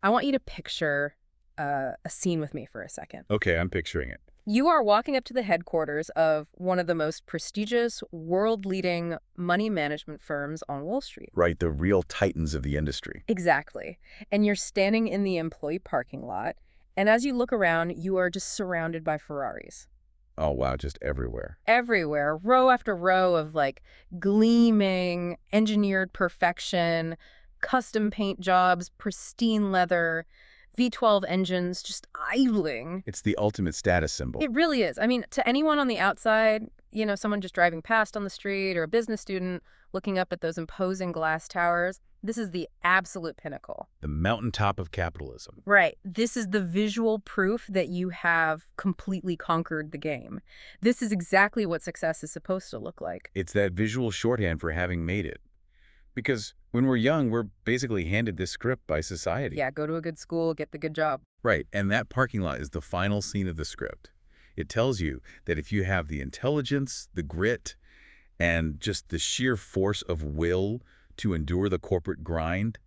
I want you to picture a scene with me for a second. Okay, I'm picturing it. You are walking up to the headquarters of one of the most prestigious, world-leading money management firms on Wall Street. Right, the real titans of the industry. Exactly. And you're standing in the employee parking lot, and as you look around, you are just surrounded by Ferraris. Oh, wow, just everywhere. Everywhere, row after row of like gleaming, engineered perfection, custom paint jobs, pristine leather, V12 engines just idling. It's the ultimate status symbol. It really is. I mean, to anyone on the outside, someone just driving past on the street or a business student looking up at those imposing glass towers, this is the absolute pinnacle. The mountaintop of capitalism. Right. This is the visual proof that you have completely conquered the game. This is exactly what success is supposed to look like. It's that visual shorthand for having made it. Because when we're young, we're basically handed this script by society. Yeah, go to a good school, get the good job. Right, and that parking lot is the final scene of the script. It tells you that if you have the intelligence, the grit, and just the sheer force of will to endure the corporate grind,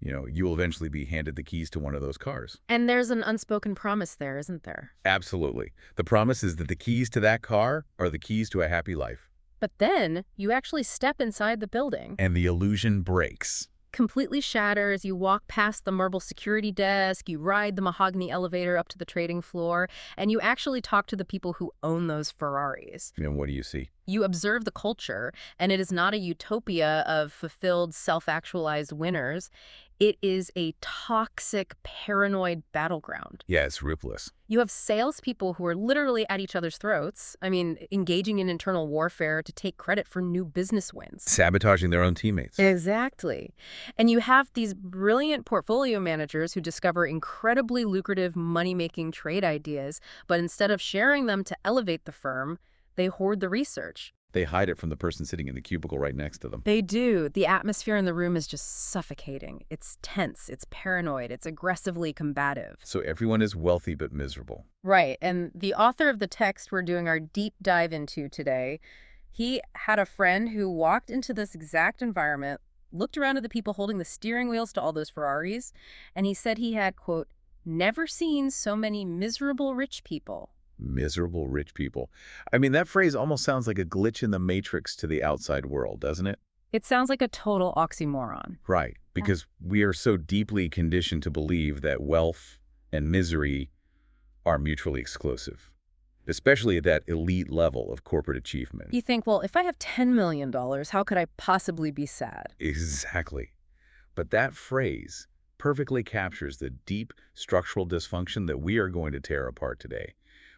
you will eventually be handed the keys to one of those cars. And there's an unspoken promise there, isn't there? Absolutely. The promise is that the keys to that car are the keys to a happy life. But then you actually step inside the building. And the illusion breaks. Completely shatters. You walk past the marble security desk, you ride the mahogany elevator up to the trading floor, and you actually talk to the people who own those Ferraris. And what do you see? You observe the culture, and it is not a utopia of fulfilled, self-actualized winners. It is a toxic, paranoid battleground. Yeah, it's ruthless. You have salespeople who are literally at each other's throats, engaging in internal warfare to take credit for new business wins. Sabotaging their own teammates. Exactly. And you have these brilliant portfolio managers who discover incredibly lucrative money-making trade ideas, but instead of sharing them to elevate the firm, they hoard the research. They hide it from the person sitting in the cubicle right next to them. They do. The atmosphere in the room is just suffocating. It's tense, it's paranoid, it's aggressively combative. So everyone is wealthy but miserable. Right. And the author of the text we're doing our deep dive into today, he had a friend who walked into this exact environment, looked around at the people holding the steering wheels to all those Ferraris, and he said he had, quote, never seen so many miserable rich people. Miserable rich people. That phrase almost sounds like a glitch in the matrix to the outside world, doesn't it? It sounds like a total oxymoron. Right, because we are so deeply conditioned to believe that wealth and misery are mutually exclusive, especially at that elite level of corporate achievement. You think, well, if I have $10 million, how could I possibly be sad? Exactly. But that phrase perfectly captures the deep structural dysfunction that we are going to tear apart today.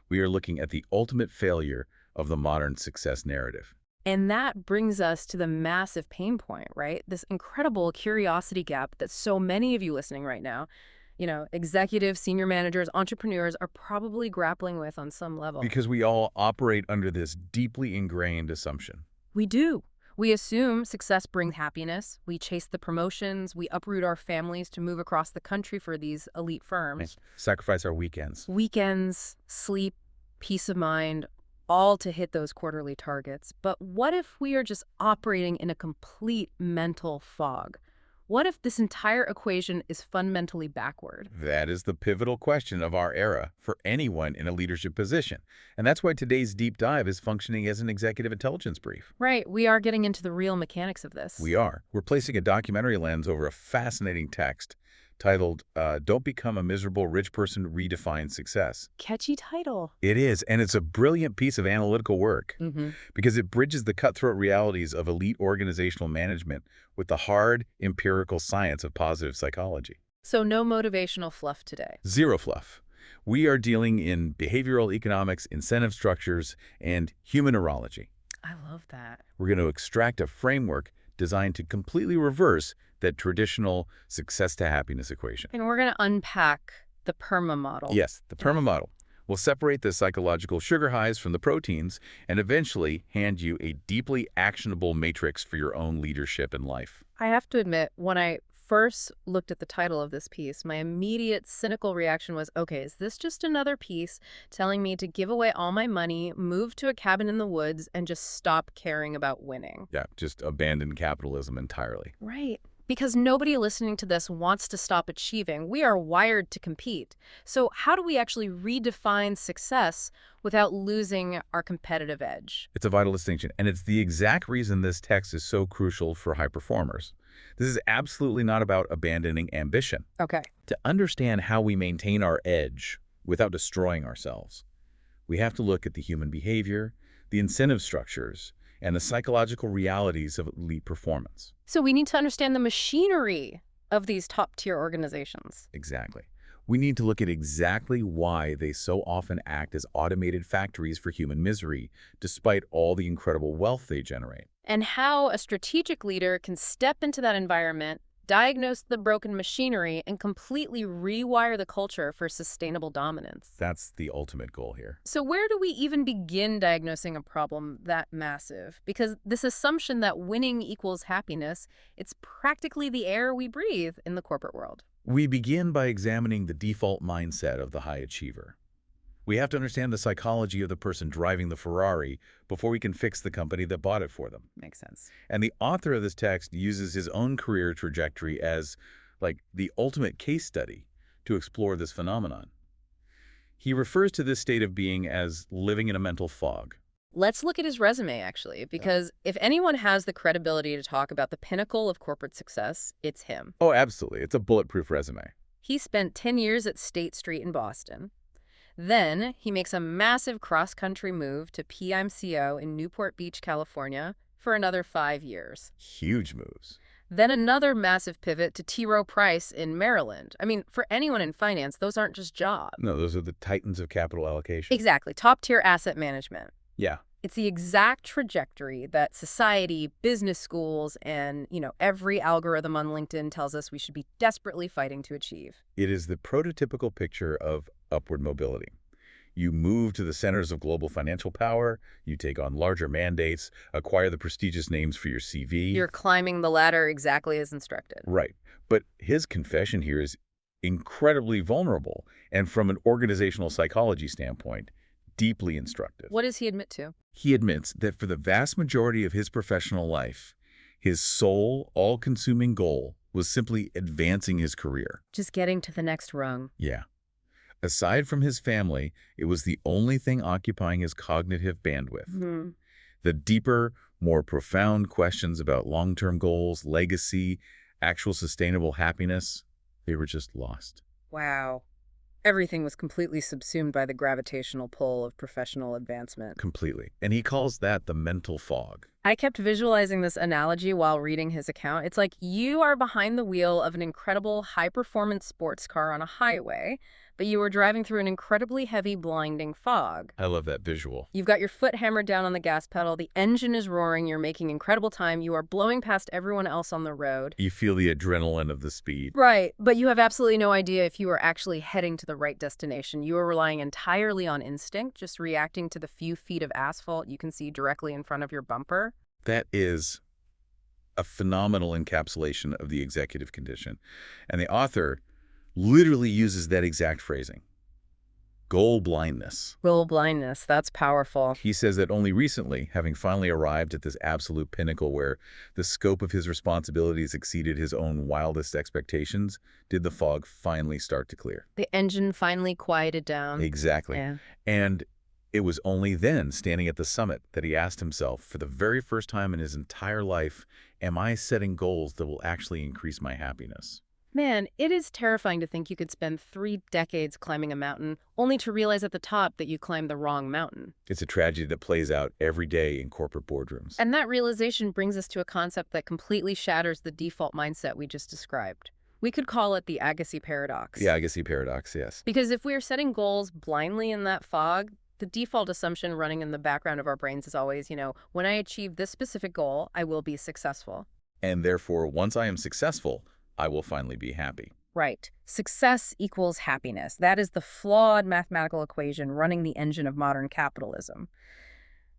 We are looking at the ultimate failure of the modern success narrative. And that brings us to the massive pain point, right? This incredible curiosity gap that so many of you listening right now, executives, senior managers, entrepreneurs are probably grappling with on some level. Because we all operate under this deeply ingrained assumption. We do. We assume success brings happiness. We chase the promotions. We uproot our families to move across the country for these elite firms. Sacrifice our weekends. Weekends, sleep, peace of mind, all to hit those quarterly targets. But what if we are just operating in a complete mental fog? What if this entire equation is fundamentally backward? That is the pivotal question of our era for anyone in a leadership position. And that's why today's deep dive is functioning as an executive intelligence brief. Right. We are getting into the real mechanics of this. We are. We're placing a documentary lens over a fascinating text titled, Don't Become a Miserable Rich Person, Redefine Success. Catchy title. It is, and it's a brilliant piece of analytical work because it bridges the cutthroat realities of elite organizational management with the hard, empirical science of positive psychology. So no motivational fluff today. Zero fluff. We are dealing in behavioral economics, incentive structures, and human neurology. I love that. We're going to extract a framework designed to completely reverse that traditional success to happiness equation. And we're going to unpack the PERMA model. Yes, the PERMA model. We'll separate the psychological sugar highs from the proteins and eventually hand you a deeply actionable matrix for your own leadership and life. I have to admit, when I first looked at the title of this piece, my immediate cynical reaction was, okay, is this just another piece telling me to give away all my money, move to a cabin in the woods, and just stop caring about winning? Yeah, just abandon capitalism entirely. Right. Because nobody listening to this wants to stop achieving. We are wired to compete. So how do we actually redefine success without losing our competitive edge? It's a vital distinction, and it's the exact reason this text is so crucial for high performers. This is absolutely not about abandoning ambition. Okay. To understand how we maintain our edge without destroying ourselves, we have to look at the human behavior, the incentive structures, and the psychological realities of elite performance. So we need to understand the machinery of these top-tier organizations. Exactly. We need to look at exactly why they so often act as automated factories for human misery, despite all the incredible wealth they generate. And how a strategic leader can step into that environment, diagnose the broken machinery, and completely rewire the culture for sustainable dominance. That's the ultimate goal here. So where do we even begin diagnosing a problem that massive? Because this assumption that winning equals happiness, it's practically the air we breathe in the corporate world. We begin by examining the default mindset of the high achiever. We have to understand the psychology of the person driving the Ferrari before we can fix the company that bought it for them. Makes sense. And the author of this text uses his own career trajectory as, like, the ultimate case study to explore this phenomenon. He refers to this state of being as living in a mental fog. Let's look at his resume, actually, because if anyone has the credibility to talk about the pinnacle of corporate success, it's him. Oh, absolutely. It's a bulletproof resume. He spent 10 years at State Street in Boston. Then he makes a massive cross-country move to PIMCO in Newport Beach, California, for another 5 years. Huge moves. Then another massive pivot to T. Rowe Price in Maryland. I mean, for anyone in finance, those aren't just jobs. No, those are the titans of capital allocation. Exactly. Top-tier asset management. Yeah. It's the exact trajectory that society, business schools, and, every algorithm on LinkedIn tells us we should be desperately fighting to achieve. It is the prototypical picture of upward mobility. You move to the centers of global financial power, you take on larger mandates, acquire the prestigious names for your CV. You're climbing the ladder exactly as instructed. Right. But his confession here is incredibly vulnerable, and from an organizational psychology standpoint, deeply instructive. What does he admit to? He admits that for the vast majority of his professional life, his sole, all-consuming goal was simply advancing his career. Just getting to the next rung. Yeah. Aside from his family, it was the only thing occupying his cognitive bandwidth. The deeper, more profound questions about long-term goals, legacy, actual sustainable happiness, they were just lost. Wow. Everything was completely subsumed by the gravitational pull of professional advancement. Completely. And he calls that the mental fog. I kept visualizing this analogy while reading his account. It's like you are behind the wheel of an incredible high-performance sports car on a highway, but you are driving through an incredibly heavy, blinding fog. I love that visual. You've got your foot hammered down on the gas pedal, the engine is roaring, you're making incredible time, you are blowing past everyone else on the road. You feel the adrenaline of the speed. Right, but you have absolutely no idea if you are actually heading to the right destination. You are relying entirely on instinct, just reacting to the few feet of asphalt you can see directly in front of your bumper. That is a phenomenal encapsulation of the executive condition. And the author literally uses that exact phrasing. Goal blindness. Goal blindness, that's powerful. He says that only recently, having finally arrived at this absolute pinnacle where the scope of his responsibilities exceeded his own wildest expectations, did the fog finally start to clear. The engine finally quieted down. Exactly. Yeah. And it was only then, standing at the summit, that he asked himself, for the very first time in his entire life, am I setting goals that will actually increase my happiness? Man, it is terrifying to think you could spend 3 decades climbing a mountain, only to realize at the top that you climbed the wrong mountain. It's a tragedy that plays out every day in corporate boardrooms. And that realization brings us to a concept that completely shatters the default mindset we just described. We could call it the Agassi paradox. The Agassi paradox, yes. Because if we are setting goals blindly in that fog, the default assumption running in the background of our brains is always, when I achieve this specific goal, I will be successful. And therefore, once I am successful, I will finally be happy. Right. Success equals happiness. That is the flawed mathematical equation running the engine of modern capitalism.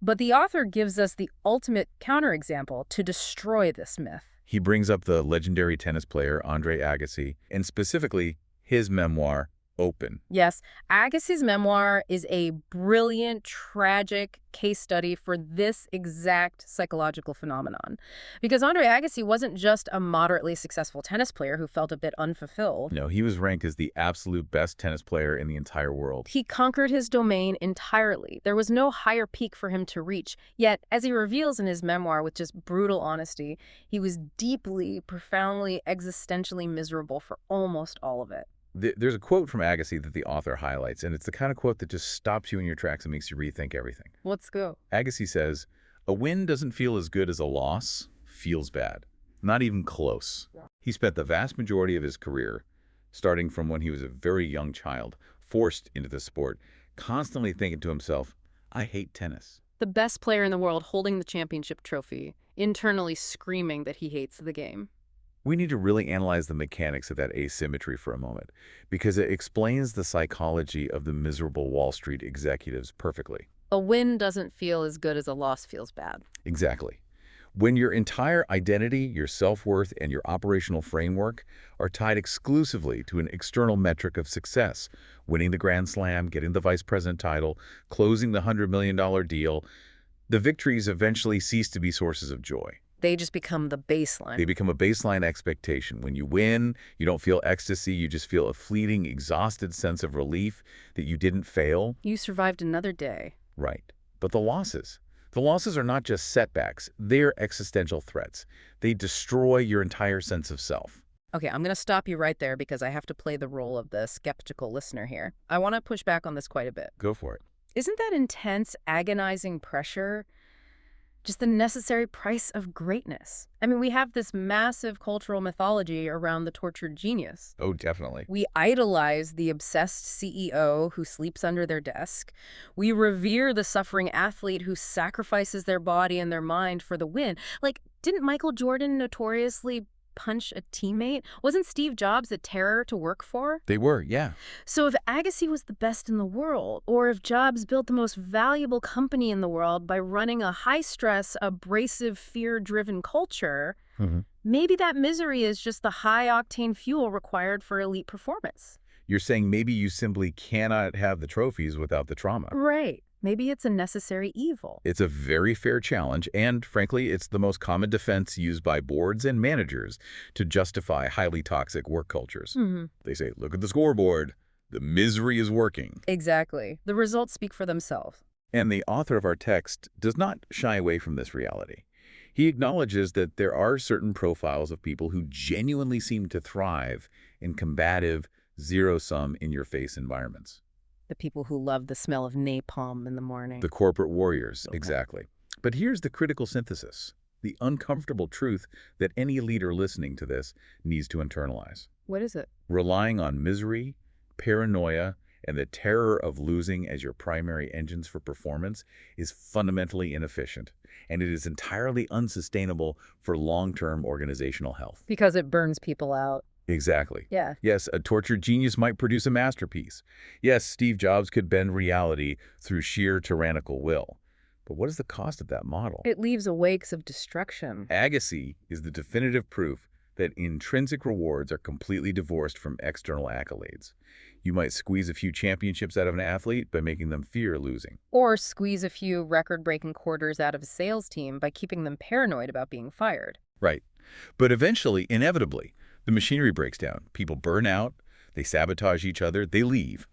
But the author gives us the ultimate counterexample to destroy this myth. He brings up the legendary tennis player Andre Agassi, and specifically his memoir, open. Yes, Agassi's memoir is a brilliant, tragic case study for this exact psychological phenomenon. Because Andre Agassi wasn't just a moderately successful tennis player who felt a bit unfulfilled. No, he was ranked as the absolute best tennis player in the entire world. He conquered his domain entirely. There was no higher peak for him to reach. Yet, as he reveals in his memoir with just brutal honesty, he was deeply, profoundly, existentially miserable for almost all of it. There's a quote from Agassi that the author highlights, and it's the kind of quote that just stops you in your tracks and makes you rethink everything. Let's go. Agassi says, "A win doesn't feel as good as a loss feels bad. Not even close." He spent the vast majority of his career, starting from when he was a very young child, forced into the sport, constantly thinking to himself, "I hate tennis." The best player in the world holding the championship trophy, internally screaming that he hates the game. We need to really analyze the mechanics of that asymmetry for a moment, because it explains the psychology of the miserable Wall Street executives perfectly. A win doesn't feel as good as a loss feels bad. Exactly. When your entire identity, your self-worth, and your operational framework are tied exclusively to an external metric of success, winning the Grand Slam, getting the vice president title, closing the $100 million deal, the victories eventually cease to be sources of joy. They just become the baseline. They become a baseline expectation. When you win, you don't feel ecstasy, you just feel a fleeting, exhausted sense of relief that you didn't fail. You survived another day. Right. But the losses are not just setbacks, they're existential threats. They destroy your entire sense of self. Okay, I'm going to stop you right there because I have to play the role of the skeptical listener here. I want to push back on this quite a bit. Go for it. Isn't that intense, agonizing pressure just the necessary price of greatness? I mean, we have this massive cultural mythology around the tortured genius. Oh, definitely. We idolize the obsessed CEO who sleeps under their desk. We revere the suffering athlete who sacrifices their body and their mind for the win. Like, didn't Michael Jordan notoriously punch a teammate? Wasn't Steve Jobs a terror to work for? They were, yeah. So if Agassi was the best in the world, or if Jobs built the most valuable company in the world by running a high-stress, abrasive, fear-driven culture, maybe that misery is just the high-octane fuel required for elite performance. You're saying maybe you simply cannot have the trophies without the trauma. Right. Maybe it's a necessary evil. It's a very fair challenge, and frankly, it's the most common defense used by boards and managers to justify highly toxic work cultures. They say, look at the scoreboard. The misery is working. Exactly. The results speak for themselves. And the author of our text does not shy away from this reality. He acknowledges that there are certain profiles of people who genuinely seem to thrive in combative, zero-sum, in-your-face environments. The people who love the smell of napalm in the morning. The corporate warriors, exactly. But here's the critical synthesis, the uncomfortable truth that any leader listening to this needs to internalize. What is it? Relying on misery, paranoia, and the terror of losing as your primary engines for performance is fundamentally inefficient, and it is entirely unsustainable for long-term organizational health. Because it burns people out. Exactly. Yeah. Yes, a tortured genius might produce a masterpiece. Yes, Steve Jobs could bend reality through sheer tyrannical will. But what is the cost of that model? It leaves a wakes of destruction. Agassi is the definitive proof that intrinsic rewards are completely divorced from external accolades. You might squeeze a few championships out of an athlete by making them fear losing. Or squeeze a few record-breaking quarters out of a sales team by keeping them paranoid about being fired. Right. But eventually, inevitably, the machinery breaks down. People burn out, they sabotage each other, they leave.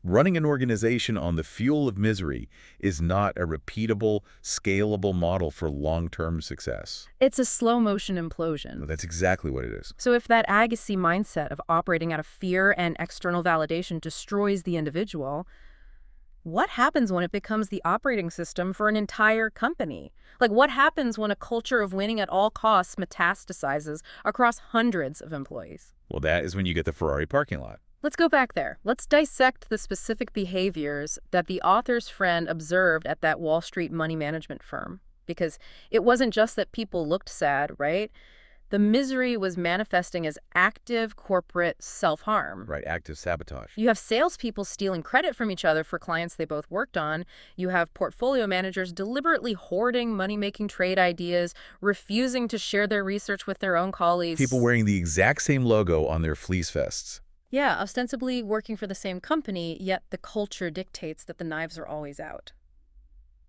Running an organization on the fuel of misery is not a repeatable, scalable model for long-term success. It's a slow-motion implosion. That's exactly what it is. So if that Agassi mindset of operating out of fear and external validation destroys the individual, what happens when it becomes the operating system for an entire company? Like, what happens when a culture of winning at all costs metastasizes across hundreds of employees? Well, that is when you get the Ferrari parking lot. Let's go back there. Let's dissect the specific behaviors that the author's friend observed at that Wall Street money management firm. Because it wasn't just that people looked sad, right? The misery was manifesting as active corporate self-harm. Right, active sabotage. You have salespeople stealing credit from each other for clients they both worked on. You have portfolio managers deliberately hoarding money-making trade ideas, refusing to share their research with their own colleagues. People wearing the exact same logo on their fleece vests. Yeah, ostensibly working for the same company, yet the culture dictates that the knives are always out.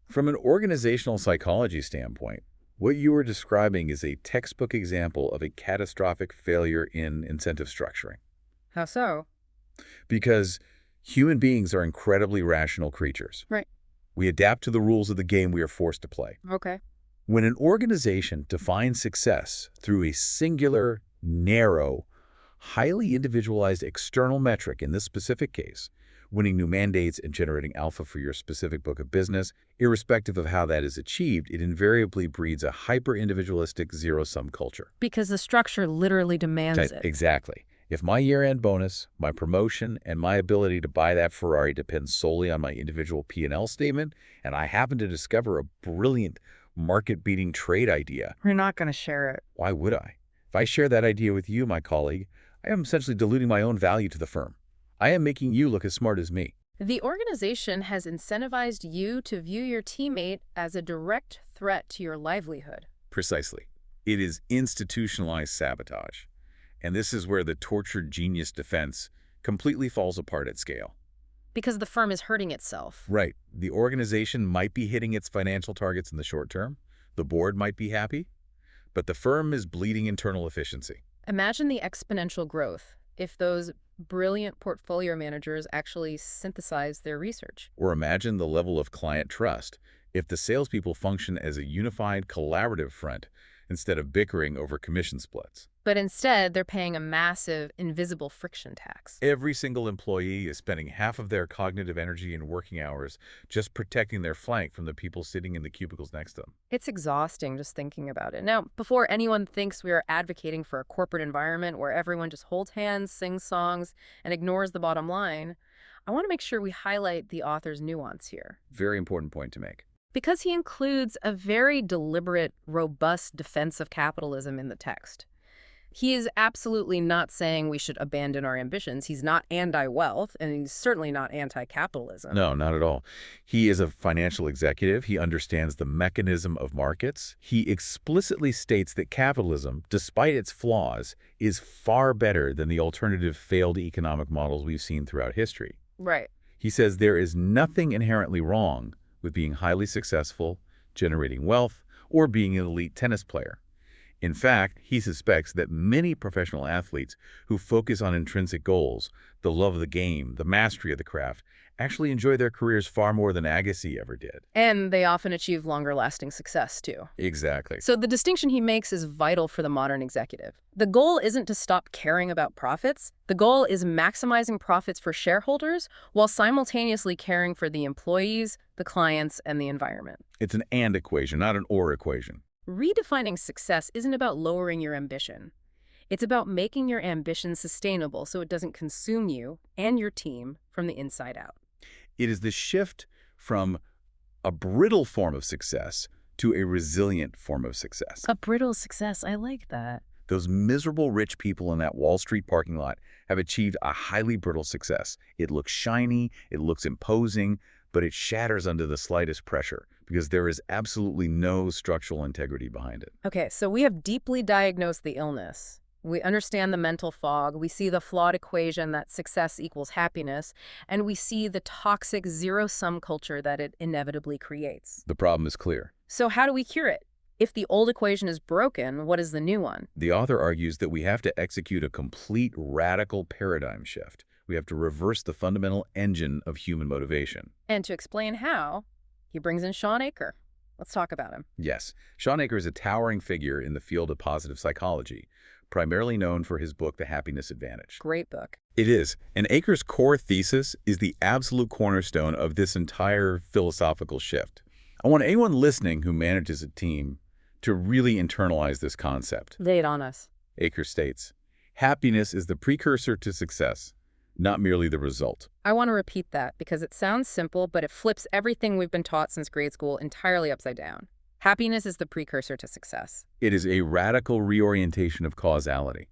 From an organizational psychology standpoint, what you are describing is a textbook example of a catastrophic failure in incentive structuring. How so? Because human beings are incredibly rational creatures. Right. We adapt to the rules of the game we are forced to play. Okay. When an organization defines success through a singular, narrow, highly individualized external metric, in this specific case, winning new mandates and generating alpha for your specific book of business, irrespective of how that is achieved, it invariably breeds a hyper-individualistic zero-sum culture. Because the structure literally demands it. Exactly. If my year-end bonus, my promotion, and my ability to buy that Ferrari depends solely on my individual P&L statement, and I happen to discover a brilliant market-beating trade idea, We're not going to share it. why would I? If I share that idea with you, my colleague, I am essentially diluting my own value to the firm. I am making you look as smart as me. The organization has incentivized you to view your teammate as a direct threat to your livelihood. Precisely. It is institutionalized sabotage. And this is where the tortured genius defense completely falls apart at scale. Because the firm is hurting itself. Right. The organization might be hitting its financial targets in the short term. The board might be happy. But the firm is bleeding internal efficiency. Imagine the exponential growth if those brilliant portfolio managers actually synthesize their research. Or imagine the level of client trust if the salespeople function as a unified, collaborative front instead of bickering over commission splits. But instead, they're paying a massive, invisible friction tax. Every single employee is spending half of their cognitive energy and working hours just protecting their flank from the people sitting in the cubicles next to them. It's exhausting just thinking about it. Now, before anyone thinks we are advocating for a corporate environment where everyone just holds hands, sings songs, and ignores the bottom line, I want to make sure we highlight the author's nuance here. Very important point to make. Because he includes a very deliberate, robust defense of capitalism in the text. He is absolutely not saying we should abandon our ambitions. He's not anti-wealth, and he's certainly not anti-capitalism. No, not at all. He is a financial executive. He understands the mechanism of markets. He explicitly states that capitalism, despite its flaws, is far better than the alternative failed economic models we've seen throughout history. Right. He says there is nothing inherently wrong with being highly successful, generating wealth, or being an elite tennis player. In fact, he suspects that many professional athletes who focus on intrinsic goals, the love of the game, the mastery of the craft, actually enjoy their careers far more than Agassi ever did. And they often achieve longer-lasting success, too. Exactly. So the distinction he makes is vital for the modern executive. The goal isn't to stop caring about profits. The goal is maximizing profits for shareholders while simultaneously caring for the employees, the clients, and the environment. It's an and equation, not an or equation. Redefining success isn't about lowering your ambition. It's about making your ambition sustainable so it doesn't consume you and your team from the inside out. It is the shift from a brittle form of success to a resilient form of success. A brittle success, I like that. Those miserable rich people in that Wall Street parking lot have achieved a highly brittle success. It looks shiny, it looks imposing, but it shatters under the slightest pressure because there is absolutely no structural integrity behind it. Okay, so we have deeply diagnosed the illness. We understand the mental fog. We see the flawed equation that success equals happiness, and we see the toxic zero-sum culture that it inevitably creates. The problem is clear. So how do we cure it? If the old equation is broken, what is the new one? The author argues that we have to execute a complete radical paradigm shift. We have to reverse the fundamental engine of human motivation. And to explain how, he brings in Sean Aker. Let's talk about him. Yes, Sean Aker is a towering figure in the field of positive psychology, primarily known for his book, The Happiness Advantage. Great book. It is, and Aker's core thesis is the absolute cornerstone of this entire philosophical shift. I want anyone listening who manages a team to really internalize this concept. Lay it on us. Aker states, happiness is the precursor to success, not merely the result. I want to repeat that because it sounds simple, but it flips everything we've been taught since grade school entirely upside down. Happiness is the precursor to success. It is a radical reorientation of causality.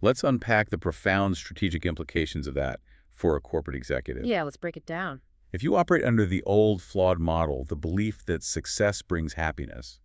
Let's unpack the profound strategic implications of that for a corporate executive. Yeah, let's break it down. If you operate under the old, flawed model, the belief that success brings happiness,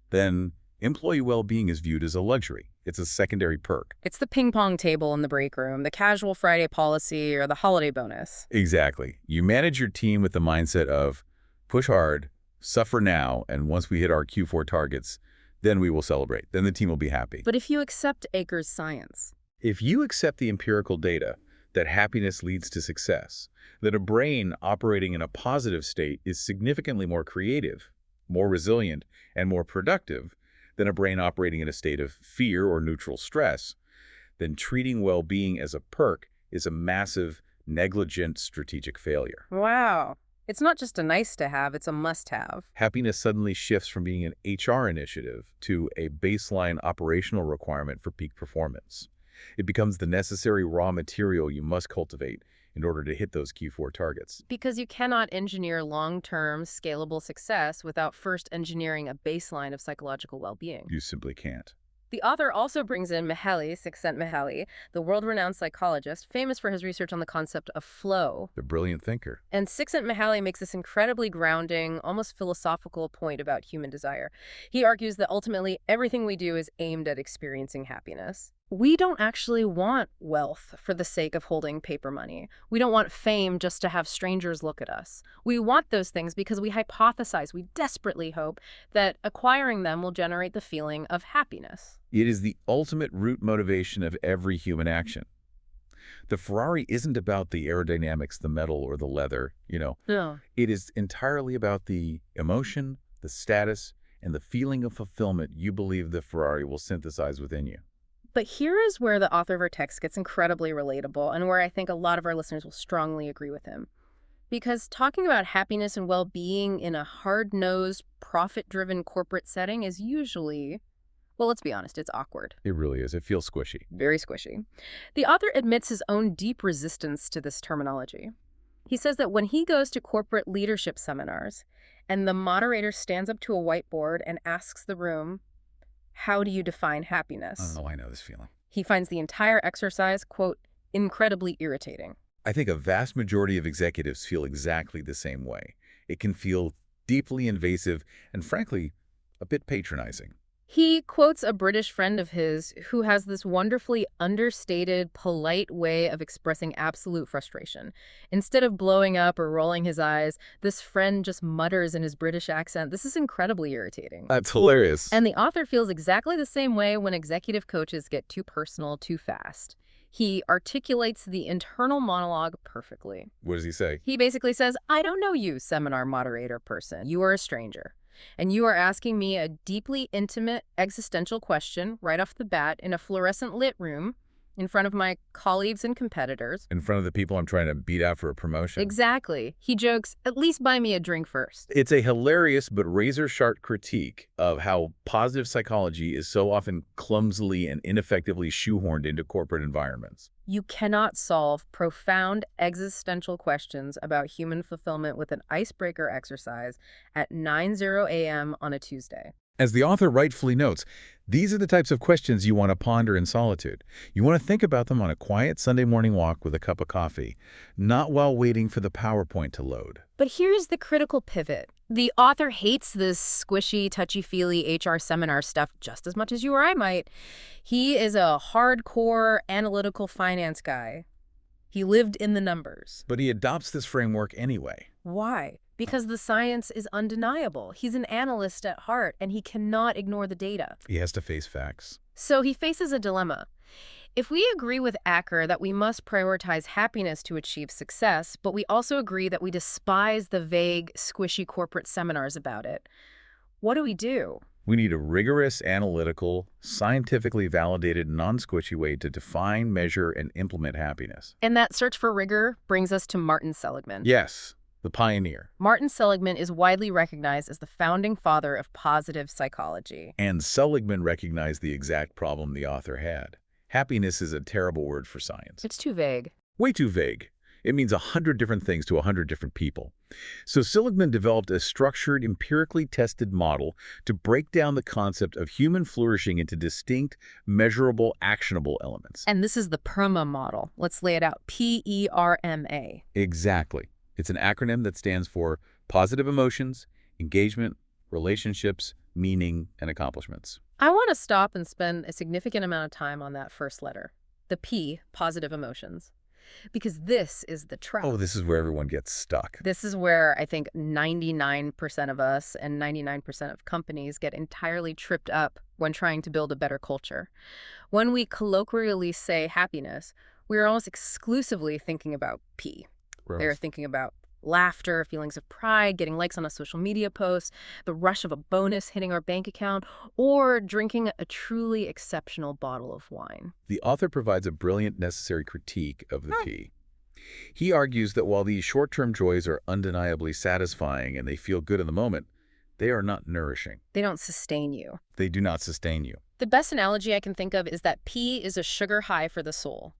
then employee well-being is viewed as a luxury. It's a secondary perk. It's the ping pong table in the break room, the casual Friday policy, or the holiday bonus. Exactly. You manage your team with the mindset of push hard, suffer now, and once we hit our Q4 targets, then we will celebrate. Then the team will be happy. But if you accept Aker's science, If you accept the empirical data that happiness leads to success, that a brain operating in a positive state is significantly more creative, more resilient, and more productive than a brain operating in a state of fear or neutral stress, then treating well-being as a perk is a massive, negligent strategic failure. wow, it's not just a nice to have, it's a must have. Happiness suddenly shifts from being an HR initiative to a baseline operational requirement for peak performance. It becomes the necessary raw material you must cultivate in order to hit those Q4 targets. Because you cannot engineer long-term, scalable success without first engineering a baseline of psychological well-being. You simply can't. The author also brings in Mihaly Csikszentmihalyi, the world-renowned psychologist, famous for his research on the concept of flow. The brilliant thinker. And Csikszentmihalyi makes this incredibly grounding, almost philosophical point about human desire. He argues that ultimately everything we do is aimed at experiencing happiness. We don't actually want wealth for the sake of holding paper money. We don't want fame just to have strangers look at us. We want those things because we hypothesize, we desperately hope, that acquiring them will generate the feeling of happiness. It is the ultimate root motivation of every human action. The Ferrari isn't about the aerodynamics, the metal, or the leather, No. It is entirely about the emotion, the status, and the feeling of fulfillment you believe the Ferrari will synthesize within you. But here is where the author of our text gets incredibly relatable and where I think a lot of our listeners will strongly agree with him. Because talking about happiness and well-being in a hard-nosed, profit-driven corporate setting is usually, well, let's be honest, it's awkward. It really is. It feels squishy. Very squishy. The author admits his own deep resistance to this terminology. He says that when he goes to corporate leadership seminars and the moderator stands up to a whiteboard and asks the room, "How do you define happiness?" Oh, I know this feeling. He finds the entire exercise, quote, incredibly irritating. I think a vast majority of executives feel exactly the same way. It can feel deeply invasive and, frankly, a bit patronizing. He quotes a British friend of his who has this wonderfully understated, polite way of expressing absolute frustration. Instead of blowing up or rolling his eyes, this friend just mutters in his British accent. This is incredibly irritating. That's hilarious. And the author feels exactly the same way when executive coaches get too personal too fast. He articulates the internal monologue perfectly. What does he say? He basically says, "I don't know you, seminar moderator person. You are a stranger. And you are asking me a deeply intimate existential question right off the bat in a fluorescent lit room in front of my colleagues and competitors." In front of the people I'm trying to beat out for a promotion. Exactly. He jokes, "At least buy me a drink first." It's a hilarious but razor-sharp critique of how positive psychology is so often clumsily and ineffectively shoehorned into corporate environments. You cannot solve profound existential questions about human fulfillment with an icebreaker exercise at 9:00 a.m. on a Tuesday. As the author rightfully notes, these are the types of questions you want to ponder in solitude. You want to think about them on a quiet Sunday morning walk with a cup of coffee, not while waiting for the PowerPoint to load. But here's the critical pivot. The author hates this squishy, touchy-feely HR seminar stuff just as much as you or I might. He is a hardcore analytical finance guy. He lived in the numbers. But he adopts this framework anyway. Why? Because the science is undeniable. He's an analyst at heart, and he cannot ignore the data. He has to face facts. So he faces a dilemma. If we agree with Acker that we must prioritize happiness to achieve success, but we also agree that we despise the vague, squishy corporate seminars about it, what do we do? We need a rigorous, analytical, scientifically validated, non-squishy way to define, measure, and implement happiness. And that search for rigor brings us to Martin Seligman. Yes, the pioneer. Martin Seligman is widely recognized as the founding father of positive psychology. And Seligman recognized the exact problem the author had. Happiness is a terrible word for science. It's too vague. Way too vague. It means 100 different things to 100 different people. So Seligman developed a structured, empirically tested model to break down the concept of human flourishing into distinct, measurable, actionable elements. And this is the PERMA model. Let's lay it out. P-E-R-M-A. Exactly. It's an acronym that stands for positive emotions, engagement, relationships, meaning, and accomplishments. I want to stop and spend a significant amount of time on that first letter, the P, positive emotions, because this is the trap. Oh, this is where everyone gets stuck. This is where I think 99% of us and 99% of companies get entirely tripped up when trying to build a better culture. When we colloquially say happiness, we're almost exclusively thinking about P. They're Gross. thinking about laughter, feelings of pride, getting likes on a social media post, the rush of a bonus hitting our bank account, or drinking a truly exceptional bottle of wine. The author provides a brilliant necessary critique of the P. He argues that while these short-term joys are undeniably satisfying and they feel good in the moment, they are not nourishing. They don't sustain you. They do not sustain you. The best analogy I can think of is that P is a sugar high for the soul.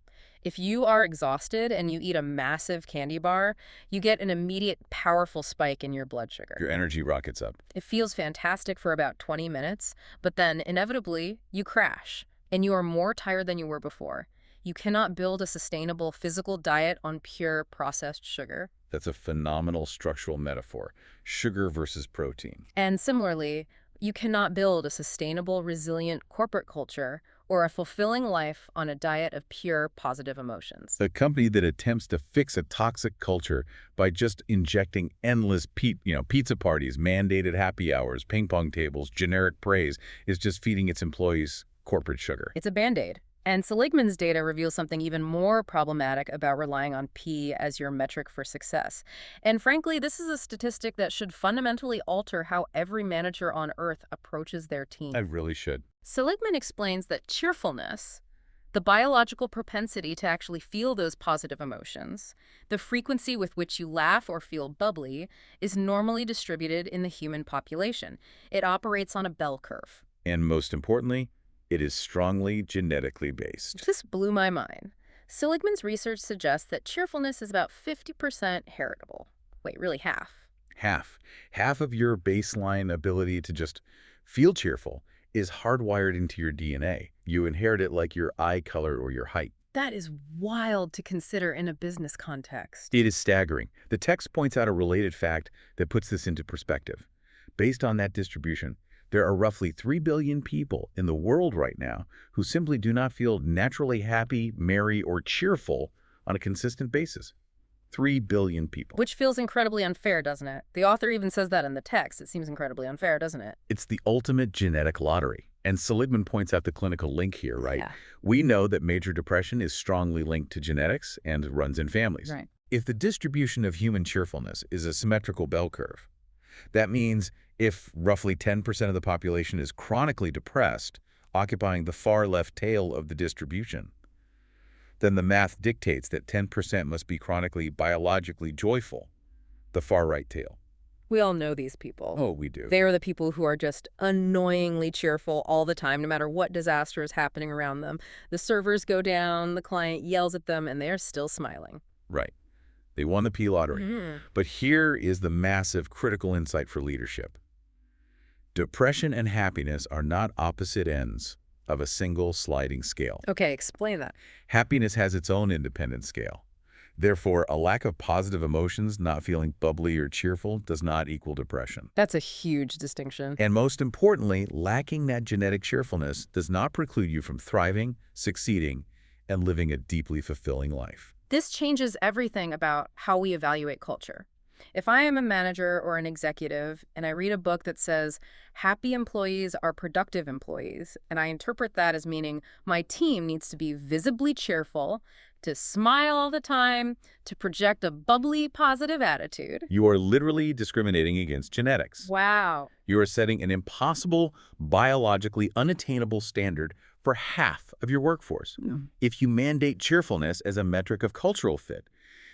If you are exhausted and you eat a massive candy bar, you get an immediate, powerful spike in your blood sugar. Your energy rockets up. It feels fantastic for about 20 minutes, but then inevitably you crash and you are more tired than you were before. You cannot build a sustainable physical diet on pure processed sugar. That's a phenomenal structural metaphor. Sugar versus protein. And similarly, you cannot build a sustainable, resilient corporate culture or a fulfilling life on a diet of pure positive emotions. A company that attempts to fix a toxic culture by just injecting endless pizza parties, mandated happy hours, ping pong tables, generic praise is just feeding its employees corporate sugar. It's a Band-Aid. And Seligman's data reveals something even more problematic about relying on P as your metric for success. And frankly, this is a statistic that should fundamentally alter how every manager on Earth approaches their team. I really should. Seligman explains that cheerfulness, the biological propensity to actually feel those positive emotions, the frequency with which you laugh or feel bubbly, is normally distributed in the human population. It operates on a bell curve. And most importantly, it is strongly genetically based. This blew my mind. Seligman's research suggests that cheerfulness is about 50% heritable. Wait, really half? Half. Half of your baseline ability to just feel cheerful is hardwired into your DNA. You inherit it like your eye color or your height. That is wild to consider in a business context. It is staggering. The text points out a related fact that puts this into perspective. Based on that distribution, there are roughly 3 billion people in the world right now who simply do not feel naturally happy, merry, or cheerful on a consistent basis. 3 billion people. Which feels incredibly unfair, doesn't it? The author even says that in the text. It seems incredibly unfair, doesn't it? It's the ultimate genetic lottery. And Seligman points out the clinical link here, right? Yeah. We know that major depression is strongly linked to genetics and runs in families. Right. If the distribution of human cheerfulness is a symmetrical bell curve, that means if roughly 10% of the population is chronically depressed, occupying the far left tail of the distribution, then the math dictates that 10% must be chronically biologically joyful, the far right tail. We all know these people. Oh, we do. They are the people who are just annoyingly cheerful all the time, no matter what disaster is happening around them. The servers go down, the client yells at them, and they are still smiling. Right. They won the P lottery. Mm-hmm. But here is the massive critical insight for leadership. Depression and happiness are not opposite ends of a single sliding scale. Okay, explain that. Happiness has its own independent scale. Therefore, a lack of positive emotions, not feeling bubbly or cheerful, does not equal depression. That's a huge distinction. And most importantly, lacking that genetic cheerfulness does not preclude you from thriving, succeeding, and living a deeply fulfilling life. This changes everything about how we evaluate culture. If I am a manager or an executive and I read a book that says happy employees are productive employees, and I interpret that as meaning my team needs to be visibly cheerful, to smile all the time, to project a bubbly, positive attitude. You are literally discriminating against genetics. Wow. You are setting an impossible, biologically unattainable standard for half of your workforce. If you mandate cheerfulness as a metric of cultural fit,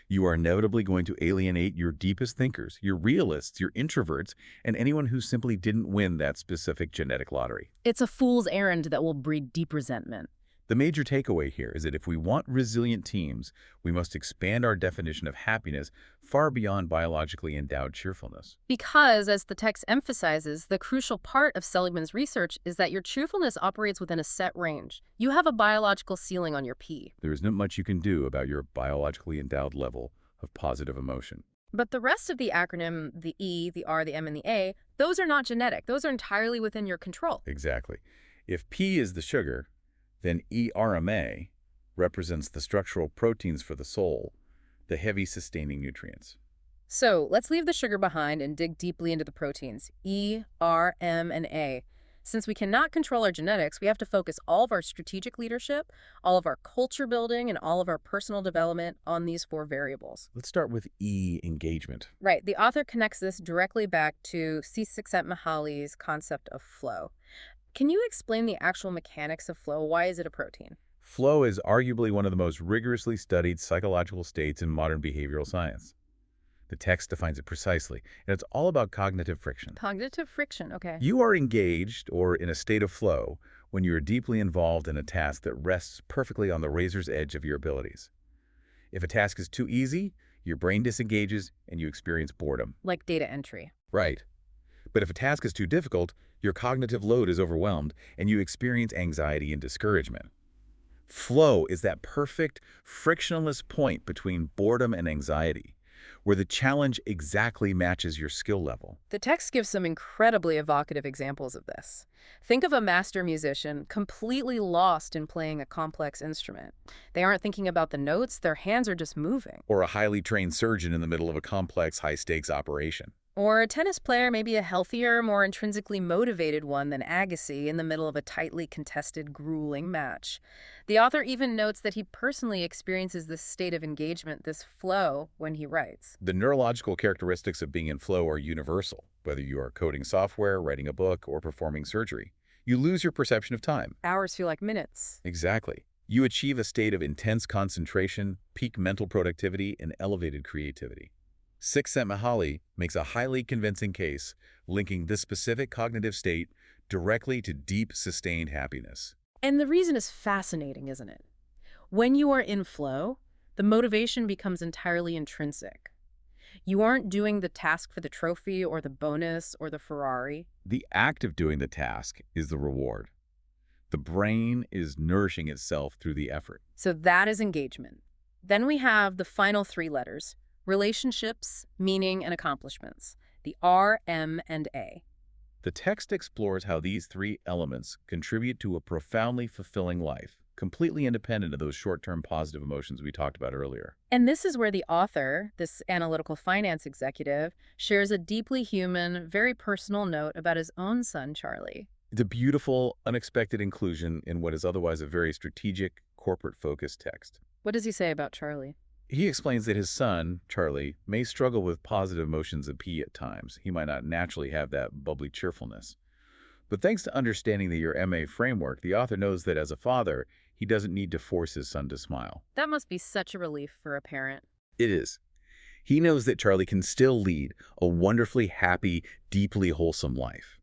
you are inevitably going to alienate your deepest thinkers, your realists, your introverts, and anyone who simply didn't win that specific genetic lottery. It's a fool's errand that will breed deep resentment. The major takeaway here is that if we want resilient teams, we must expand our definition of happiness far beyond biologically endowed cheerfulness. Because, as the text emphasizes, the crucial part of Seligman's research is that your cheerfulness operates within a set range. You have a biological ceiling on your P. There is not much you can do about your biologically endowed level of positive emotion. But the rest of the acronym, the E, the R, the M, and the A, those are not genetic. Those are entirely within your control. Exactly. If P is the sugar, then ERMA represents the structural proteins for the soul, the heavy sustaining nutrients. So let's leave the sugar behind and dig deeply into the proteins, E, R, M, and A. Since we cannot control our genetics, we have to focus all of our strategic leadership, all of our culture building, and all of our personal development on these four variables. Let's start with E, engagement. Right. The author connects this directly back to Csikszentmihalyi's concept of flow. Can you explain the actual mechanics of flow? Why is it a protein? Flow is arguably one of the most rigorously studied psychological states in modern behavioral science. The text defines it precisely, and it's all about cognitive friction. Cognitive friction, okay. You are engaged or in a state of flow when you are deeply involved in a task that rests perfectly on the razor's edge of your abilities. If a task is too easy, your brain disengages and you experience boredom. Like data entry. Right. But if a task is too difficult, your cognitive load is overwhelmed and you experience anxiety and discouragement. Flow is that perfect, frictionless point between boredom and anxiety, where the challenge exactly matches your skill level. The text gives some incredibly evocative examples of this. Think of a master musician completely lost in playing a complex instrument. They aren't thinking about the notes, their hands are just moving. Or a highly trained surgeon in the middle of a complex, high-stakes operation. Or a tennis player, maybe a healthier, more intrinsically motivated one than Agassi in the middle of a tightly contested, grueling match. The author even notes that he personally experiences this state of engagement, this flow, when he writes. The neurological characteristics of being in flow are universal, whether you are coding software, writing a book, or performing surgery. You lose your perception of time. Hours feel like minutes. Exactly. You achieve a state of intense concentration, peak mental productivity, and elevated creativity. Csikszentmihalyi makes a highly convincing case linking this specific cognitive state directly to deep, sustained happiness. And the reason is fascinating, isn't it? When you are in flow, the motivation becomes entirely intrinsic. You aren't doing the task for the trophy or the bonus or the Ferrari. The act of doing the task is the reward. The brain is nourishing itself through the effort. So that is engagement. Then we have the final three letters: relationships, meaning, and accomplishments, the R, M, and A. The text explores how these three elements contribute to a profoundly fulfilling life, completely independent of those short-term positive emotions we talked about earlier. And this is where the author, this analytical finance executive, shares a deeply human, very personal note about his own son, Charlie. It's a beautiful, unexpected inclusion in what is otherwise a very strategic, corporate-focused text. What does he say about Charlie? He explains that his son, Charlie, may struggle with positive emotions of P at times. He might not naturally have that bubbly cheerfulness. But thanks to understanding the Your MA framework, the author knows that as a father, he doesn't need to force his son to smile. That must be such a relief for a parent. It is. He knows that Charlie can still lead a wonderfully happy, deeply wholesome life.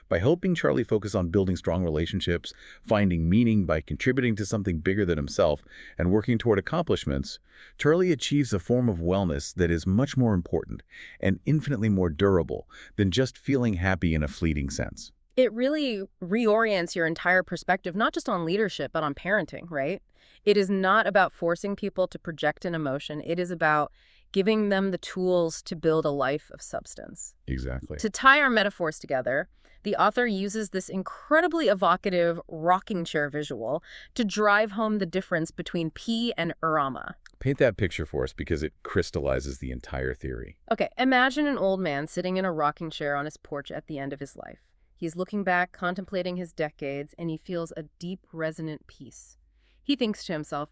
By helping Charlie focus on building strong relationships, finding meaning by contributing to something bigger than himself, and working toward accomplishments, Charlie achieves a form of wellness that is much more important and infinitely more durable than just feeling happy in a fleeting sense. It really reorients your entire perspective, not just on leadership, but on parenting, right? It is not about forcing people to project an emotion. It is about giving them the tools to build a life of substance. Exactly. To tie our metaphors together, the author uses this incredibly evocative rocking chair visual to drive home the difference between P and Urama. Paint that picture for us because it crystallizes the entire theory. Okay, imagine an old man sitting in a rocking chair on his porch at the end of his life. He's looking back, contemplating his decades, and he feels a deep, resonant peace. He thinks to himself,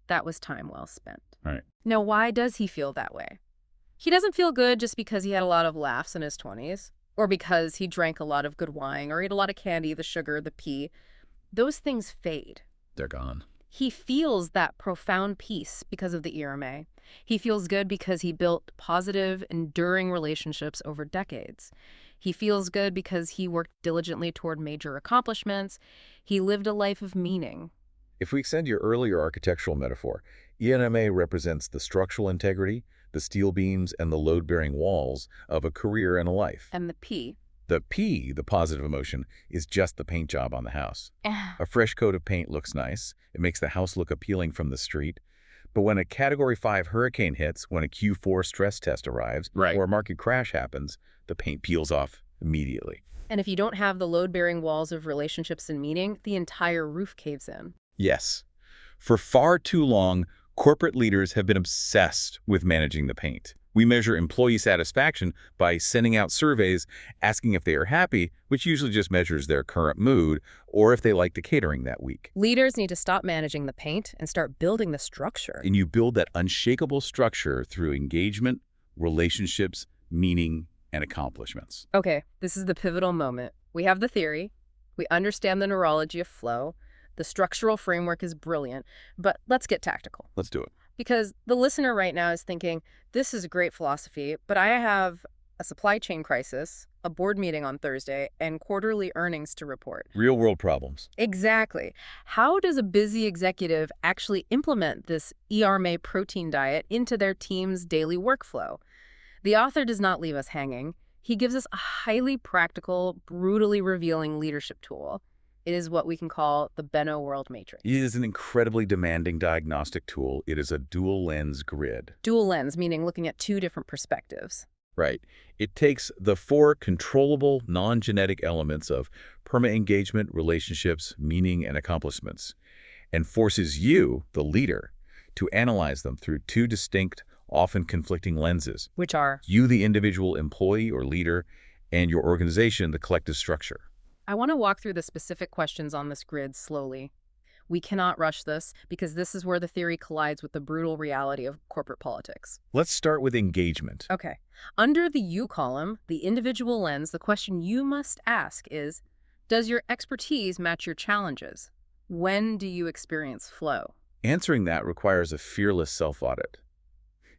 that was time well spent. Right. Now, why does he feel that way? He doesn't feel good just because he had a lot of laughs in his 20s, or because he drank a lot of good wine, or ate a lot of candy, the sugar, the pee. Those things fade. They're gone. He feels that profound peace because of the ERMA. He feels good because he built positive, enduring relationships over decades. He feels good because he worked diligently toward major accomplishments. He lived a life of meaning. If we extend your earlier architectural metaphor, ENMA represents the structural integrity, the steel beams, and the load-bearing walls of a career and a life. And the P? The P, the positive emotion, is just the paint job on the house. A fresh coat of paint looks nice. It makes the house look appealing from the street. But when a Category 5 hurricane hits, when a Q4 stress test arrives, Right. or a market crash happens, the paint peels off immediately. And if you don't have the load-bearing walls of relationships and meaning, the entire roof caves in. Yes. For far too long, corporate leaders have been obsessed with managing the paint. We measure employee satisfaction by sending out surveys asking if they are happy, which usually just measures their current mood, or if they like the catering that week. Leaders need to stop managing the paint and start building the structure. And you build that unshakable structure through engagement, relationships, meaning, and accomplishments. Okay, this is the pivotal moment. We have the theory, we understand the neurology of flow, the structural framework is brilliant, but let's get tactical. Let's do it. Because the listener right now is thinking, this is a great philosophy, but I have a supply chain crisis, a board meeting on Thursday, and quarterly earnings to report. Real-world problems. Exactly. How does a busy executive actually implement this ERMA protein diet into their team's daily workflow? The author does not leave us hanging. He gives us a highly practical, brutally revealing leadership tool. It is what we can call the Benno World matrix. It is an incredibly demanding diagnostic tool. It is a dual-lens grid. Dual lens, meaning looking at two different perspectives. Right. It takes the 4 controllable, non-genetic elements of permanent engagement, relationships, meaning, and accomplishments, and forces you, the leader, to analyze them through 2 distinct, often conflicting lenses. Which are? You, the individual employee or leader, and your organization, the collective structure. I want to walk through the specific questions on this grid slowly. We cannot rush this because this is where the theory collides with the brutal reality of corporate politics. Let's start with engagement. Okay. Under the you column, the individual lens, the question you must ask is, does your expertise match your challenges? When do you experience flow? Answering that requires a fearless self-audit.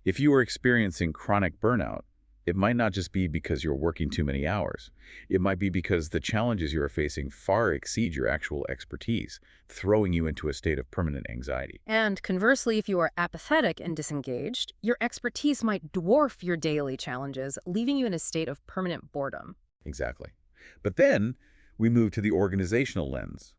If you are experiencing chronic burnout, it might not just be because you're working too many hours. It might be because the challenges you are facing far exceed your actual expertise, throwing you into a state of permanent anxiety. And conversely, if you are apathetic and disengaged, your expertise might dwarf your daily challenges, leaving you in a state of permanent boredom. Exactly. But then we move to the organizational lens.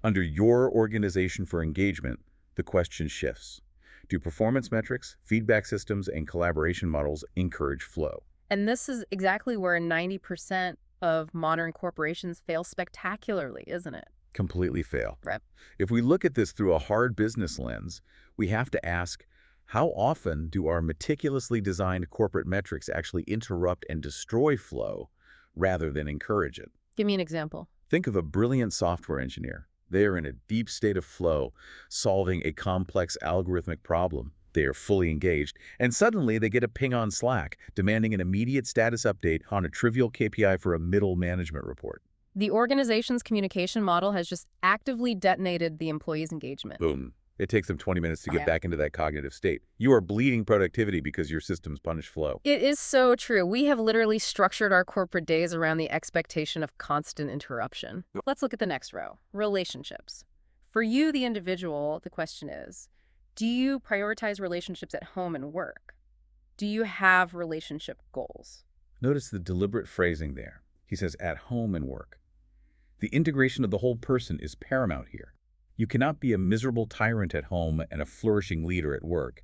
Under your organization for engagement, the question shifts. Do performance metrics, feedback systems, and collaboration models encourage flow? And this is exactly where 90% of modern corporations fail spectacularly, isn't it? Completely fail. Right. If we look at this through a hard business lens, we have to ask, how often do our meticulously designed corporate metrics actually interrupt and destroy flow rather than encourage it? Give me an example. Think of a brilliant software engineer. They are in a deep state of flow, solving a complex algorithmic problem. They are fully engaged, and suddenly they get a ping on Slack, demanding an immediate status update on a trivial KPI for a middle management report. The organization's communication model has just actively detonated the employee's engagement. Boom. It takes them 20 minutes to get Yeah. back into that cognitive state. You are bleeding productivity because your systems punish flow. It is so true. We have literally structured our corporate days around the expectation of constant interruption. Let's look at the next row, relationships. For you, the individual, the question is, do you prioritize relationships at home and work? Do you have relationship goals? Notice the deliberate phrasing there. He says at home and work. The integration of the whole person is paramount here. You cannot be a miserable tyrant at home and a flourishing leader at work.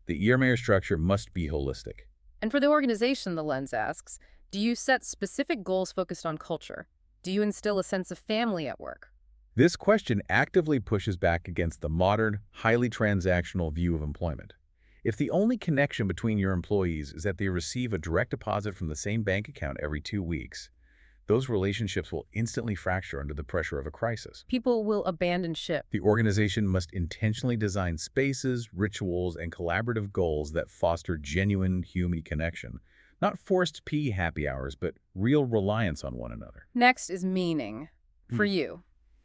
The ERMA structure must be holistic. And for the organization, the lens asks, do you set specific goals focused on culture? Do you instill a sense of family at work? This question actively pushes back against the modern, highly transactional view of employment. If the only connection between your employees is that they receive a direct deposit from the same bank account every 2 weeks, those relationships will instantly fracture under the pressure of a crisis. People will abandon ship. The organization must intentionally design spaces, rituals, and collaborative goals that foster genuine human connection. Not forced pee happy hours, but real reliance on one another. Next is meaning. For you,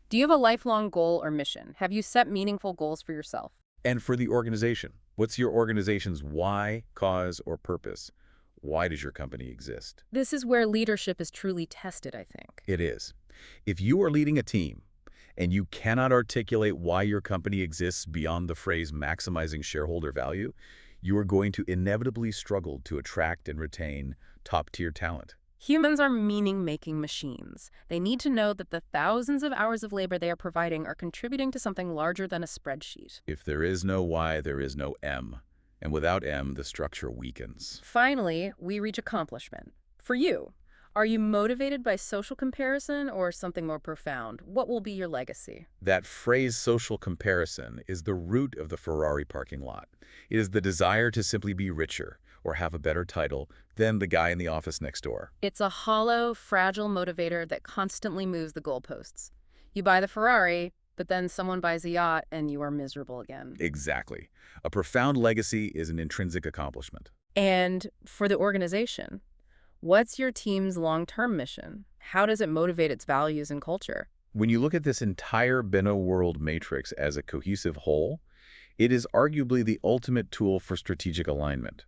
do you have a lifelong goal or mission? Have you set meaningful goals for yourself? And for the organization, what's your organization's why, cause, or purpose? Why does your company exist? This is where leadership is truly tested, I think. It is. If you are leading a team and you cannot articulate why your company exists beyond the phrase maximizing shareholder value, you are going to inevitably struggle to attract and retain top-tier talent. Humans are meaning-making machines. They need to know that the thousands of hours of labor they are providing are contributing to something larger than a spreadsheet. If there is no why, there is no M. And without M, the structure weakens. Finally, we reach accomplishment. For you, Are you motivated by social comparison or something more profound? What will be your legacy? That phrase social comparison is the root of the Ferrari parking lot. It is the desire to simply be richer or have a better title than the guy in the office next door. It's a hollow, fragile motivator that constantly moves the goalposts. You buy the Ferrari, but then someone buys a yacht and you are miserable again. Exactly. A profound legacy is an intrinsic accomplishment. And for the organization, what's your team's long-term mission? How does it motivate its values and culture? When you look at this entire Benno World matrix as a cohesive whole, it is arguably the ultimate tool for strategic alignment.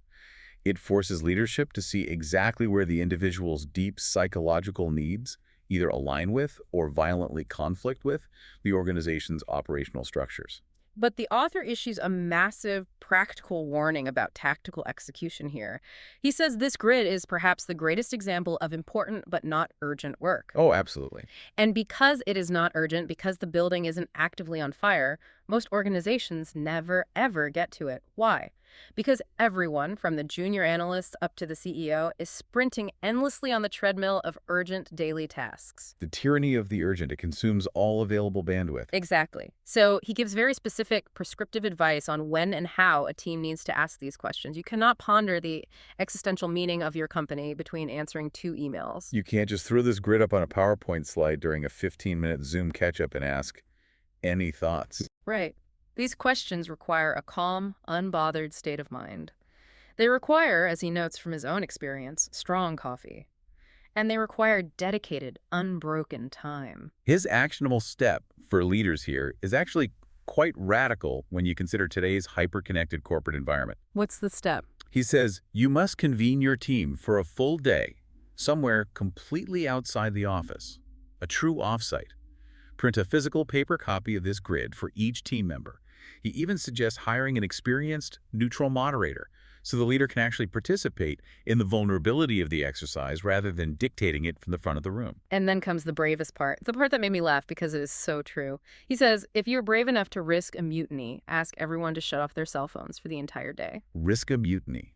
It forces leadership to see exactly where the individual's deep psychological needs either align with or violently conflict with the organization's operational structures. But the author issues a massive practical warning about tactical execution here. He says this grid is perhaps the greatest example of important but not urgent work. Oh, absolutely. And because it is not urgent, because the building isn't actively on fire, most organizations never, ever get to it. Why? Because everyone, from the junior analyst up to the CEO, is sprinting endlessly on the treadmill of urgent daily tasks. The tyranny of the urgent, it consumes all available bandwidth. Exactly. So he gives very specific prescriptive advice on when and how a team needs to ask these questions. You cannot ponder the existential meaning of your company between answering 2 emails. You can't just throw this grid up on a PowerPoint slide during a 15-minute Zoom catch-up and ask, any thoughts? Right. These questions require a calm, unbothered state of mind. They require, as he notes from his own experience, strong coffee. And they require dedicated, unbroken time. His actionable step for leaders here is actually quite radical when you consider today's hyper-connected corporate environment. What's the step? He says, you must convene your team for a full day, somewhere completely outside the office, a true offsite. Print a physical paper copy of this grid for each team member. He even suggests hiring an experienced, neutral moderator so the leader can actually participate in the vulnerability of the exercise rather than dictating it from the front of the room. And then comes the bravest part, the part that made me laugh because it is so true. He says, if you're brave enough to risk a mutiny, ask everyone to shut off their cell phones for the entire day. Risk a mutiny.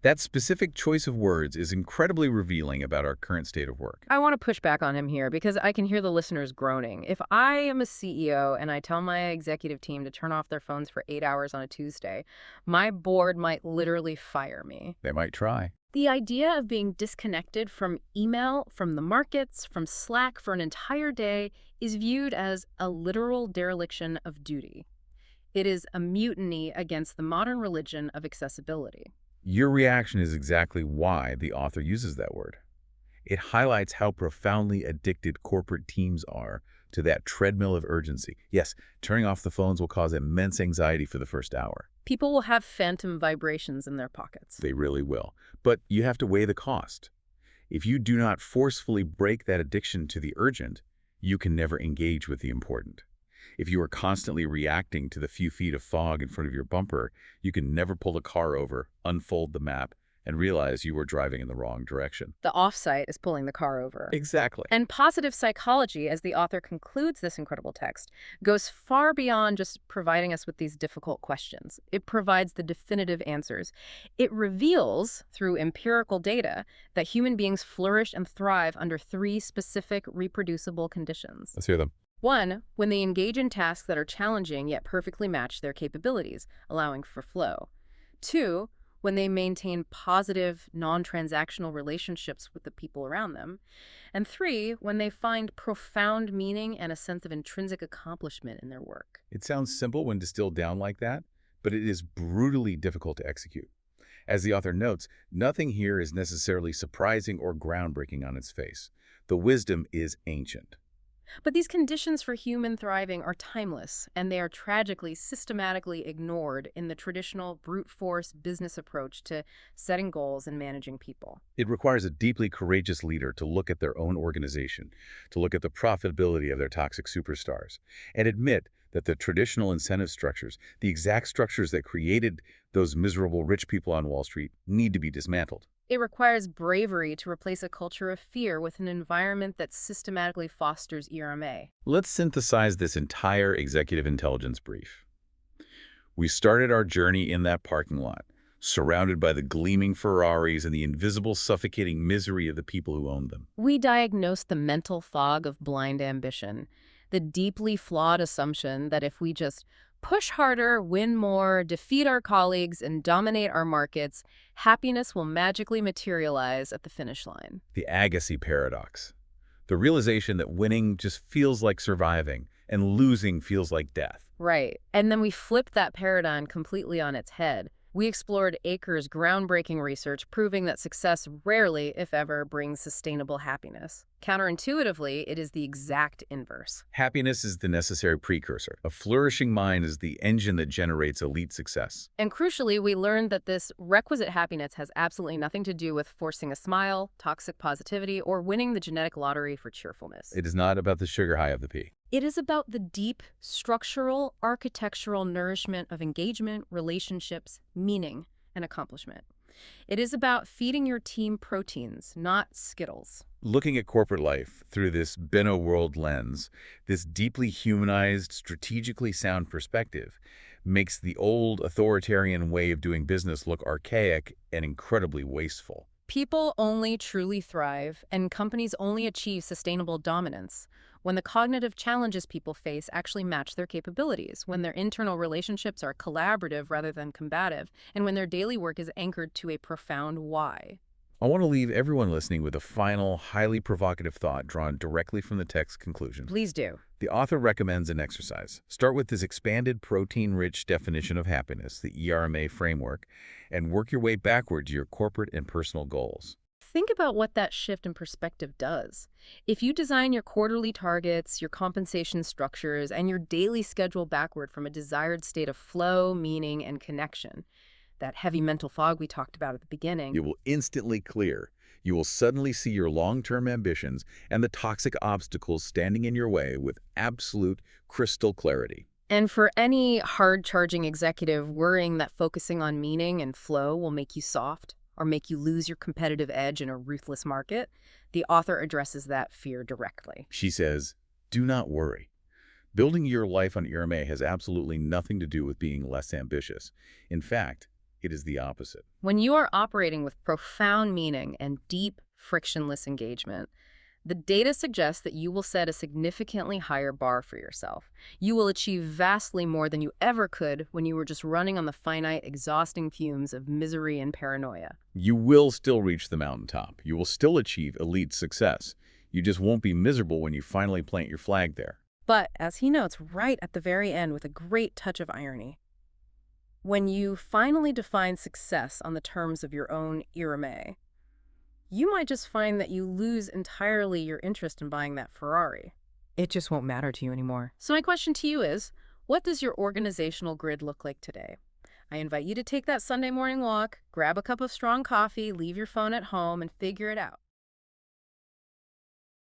That specific choice of words is incredibly revealing about our current state of work. I want to push back on him here because I can hear the listeners groaning. If I am a CEO and I tell my executive team to turn off their phones for 8 hours on a Tuesday, my board might literally fire me. They might try. The idea of being disconnected from email, from the markets, from Slack for an entire day is viewed as a literal dereliction of duty. It is a mutiny against the modern religion of accessibility. Your reaction is exactly why the author uses that word. It highlights how profoundly addicted corporate teams are to that treadmill of urgency. Yes, turning off the phones will cause immense anxiety for the first hour. People will have phantom vibrations in their pockets. They really will. But you have to weigh the cost. If you do not forcefully break that addiction to the urgent, you can never engage with the important. If you are constantly reacting to the few feet of fog in front of your bumper, you can never pull the car over, unfold the map, and realize you were driving in the wrong direction. The offsite is pulling the car over. Exactly. And positive psychology, as the author concludes this incredible text, goes far beyond just providing us with these difficult questions. It provides the definitive answers. It reveals, through empirical data, that human beings flourish and thrive under 3 specific reproducible conditions. Let's hear them. 1, when they engage in tasks that are challenging yet perfectly match their capabilities, allowing for flow. 2, when they maintain positive, non-transactional relationships with the people around them. And 3, when they find profound meaning and a sense of intrinsic accomplishment in their work. It sounds simple when distilled down like that, but it is brutally difficult to execute. As the author notes, nothing here is necessarily surprising or groundbreaking on its face. The wisdom is ancient. But these conditions for human thriving are timeless, and they are tragically, systematically ignored in the traditional brute force business approach to setting goals and managing people. It requires a deeply courageous leader to look at their own organization, to look at the profitability of their toxic superstars, and admit that the traditional incentive structures, the exact structures that created those miserable rich people on Wall Street, need to be dismantled. It requires bravery to replace a culture of fear with an environment that systematically fosters ERMA. Let's synthesize this entire executive intelligence brief. We started our journey in that parking lot, surrounded by the gleaming Ferraris and the invisible, suffocating misery of the people who owned them. We diagnose the mental fog of blind ambition, the deeply flawed assumption that if we just push harder, win more, defeat our colleagues, and dominate our markets, happiness will magically materialize at the finish line. The Agassi paradox. The realization that winning just feels like surviving and losing feels like death. Right. And then we flipped that paradigm completely on its head. We explored Aker's groundbreaking research proving that success rarely, if ever, brings sustainable happiness. Counterintuitively, it is the exact inverse. Happiness is the necessary precursor. A flourishing mind is the engine that generates elite success. And crucially, we learned that this requisite happiness has absolutely nothing to do with forcing a smile, toxic positivity, or winning the genetic lottery for cheerfulness. It is not about the sugar high of the pea. It is about the deep, structural, architectural nourishment of engagement, relationships, meaning, and accomplishment. It is about feeding your team proteins, not Skittles. Looking at corporate life through this Benno World lens, this deeply humanized, strategically sound perspective makes the old authoritarian way of doing business look archaic and incredibly wasteful. People only truly thrive, and companies only achieve sustainable dominance when the cognitive challenges people face actually match their capabilities, when their internal relationships are collaborative rather than combative, and when their daily work is anchored to a profound why. I want to leave everyone listening with a final, highly provocative thought drawn directly from the text's conclusion. Please do. The author recommends an exercise. Start with this expanded, protein-rich definition of happiness, the ERMA framework, and work your way backward to your corporate and personal goals. Think about what that shift in perspective does. If you design your quarterly targets, your compensation structures, and your daily schedule backward from a desired state of flow, meaning, and connection, that heavy mental fog we talked about at the beginning, You will instantly clear. You will suddenly see your long-term ambitions and the toxic obstacles standing in your way with absolute crystal clarity. and for any hard-charging executive worrying that focusing on meaning and flow will make you soft or make you lose your competitive edge in a ruthless market, the author addresses that fear directly. She says, do not worry. Building your life on ERMA has absolutely nothing to do with being less ambitious. In fact, it is the opposite. When you are operating with profound meaning and deep, frictionless engagement, the data suggests that you will set a significantly higher bar for yourself. You will achieve vastly more than you ever could when you were just running on the finite, exhausting fumes of misery and paranoia. You will still reach the mountaintop. You will still achieve elite success. You just won't be miserable when you finally plant your flag there. But, as he notes right at the very end with a great touch of irony, when you finally define success on the terms of your own ERMA, you might just find that you lose entirely your interest in buying that Ferrari. It just won't matter to you anymore. So my question to you is, what does your organizational grid look like today? I invite you to take that Sunday morning walk, grab a cup of strong coffee, leave your phone at home, and figure it out.